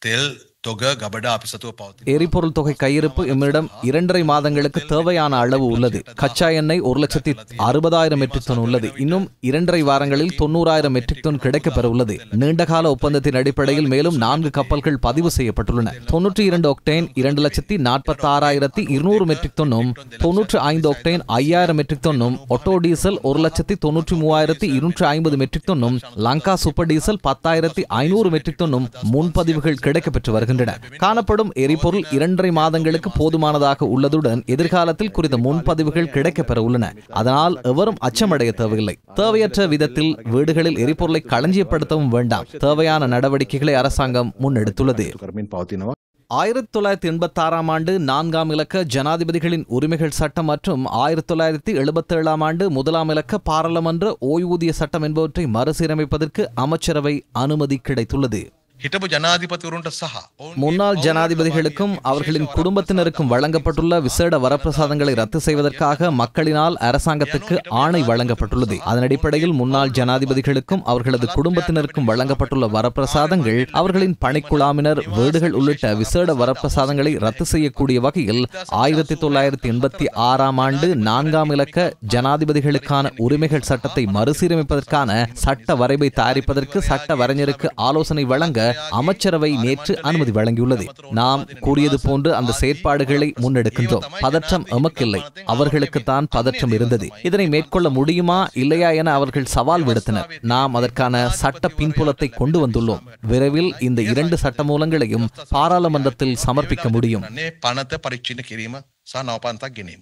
තෙල් තොග ගබඩා අපි සතුව පවතින. எரிபொருள் தொகை கையிருப்பு எம்மிடம் 2.5 மாதங்களுக்கு தேவையான அளவு உள்ளது. கச்சா எண்ணெய் 1,60,000 மெட்ரிக் டன் உள்ளது. இன்னும் 2.5 வாரங்களில் 90,000 மெட்ரிக் டன் கிடைக்கப்பெற உள்ளது. நீண்டகால ஒப்பந்தத்தின் அடிப்படையில் மேலும் 4 கப்பல்கள் பதிவு செய்யப்பட்டுள்ளன. 92 ஒக்டேன் 2,46,200 மெட்ரிக் டன்னும் 95 ஒக்டேன் 5,000 மெட்ரிக் டன்னும் ஒட்டோ டீசல் 1,93,250 மெட்ரிக் டன்னும் லங்கா சூப்பர் டீசல் 10,500 மெட்ரிக் டன்னும் முன்பதிவுகள் கிடைக்கப்பெற்று வருகின்றன. காணப்படும் எரிபொருள் 2.5 மாதங்களுக்கு போதுமானதாக உள்ளதுடன் எதிர்காலத்தில் குறித்த முன்பதிவுகள் கிடைக்கப்பெற உள்ளன. அதனால் எவரும் அச்சமடைய தேவையில்லை. தேவையற்ற விதத்தில் வீடுகளில் எரிபொருளை களஞ்சியப்படுத்தவும் வேண்டாம். தேவையான நடவடிக்கைகளை அரசாங்கம் முன்னெடுத்துள்ளது. 1986 ஆண்டு 4ஆம் இலக்க ஜனாதிபதிகளின் உரிமைகள் சட்டம் மற்றும் 1977 ஆண்டு 1ஆம் இலக்க பாராளுமன்ற ஓய்வூதிய சட்டம் என்பவற்றை மறுசீரமைப்பதற்கு அமைச்சரவை அனுமதி கிடைத்துள்ளது. හිටපු ජනාධිපතිවරුන්ට සහ முன்னாள் ஜனாதிபதிகளுக்கும் அவர்களின் குடும்பத்தினருக்கும் வழங்கப்பட்டுள்ள விசேட வரப்பிரசாதங்களை ரத்து செய்வதற்காக மக்களினால் அரசாங்கத்துக்கு ஆணை வழங்கப்பட்டுள்ளது. அதன் அடிப்படையில் முன்னாள் ஜனாதிபதிகளுக்கும் அவர்களது குடும்பத்தினருக்கும் வழங்கப்பட்டுள்ள வரப்பிரசாதங்கள் அவர்களின் பணிக்குழாமினர் வீடுகள் உள்ளிட்ட விசேட வரப்பிரசாதங்களை ரத்து செய்யக்கூடிய வகையில் 1986 ஆண்டு 4ஆம் இலக்க ஜனாதிபதிகளுக்கான உரிமைகள் சட்டத்தை மறுசீரமைப்பதற்கான சட்ட வரைவை தயாரிப்பதற்கு சட்ட வரைஞருக்கு ஆலோசனை வழங்க அமைச்சரவை நேற்று அனுமதி வழங்கியுள்ளது. நாம் கூறியது போன்று அந்த செயற்பாடுகளை முன்னெடுக்கின்றோம். பதற்றம் எமக்கில்லை, அவர்களுக்குத்தான் பதற்றம் இருந்தது. இதனை மேற்கொள்ள முடியுமா இல்லையா என அவர்கள் சவால் விடுத்தனர். நாம் அதற்கான சட்ட பின்புலத்தை கொண்டு வந்துள்ளோம். விரைவில் இந்த 2 சட்டமூலங்களையும் பாராளுமன்றத்தில் சமர்ப்பிக்க முடியும். පනත පරීක්ෂණ කිරීම සහ නවපන්තක් ගෙනීම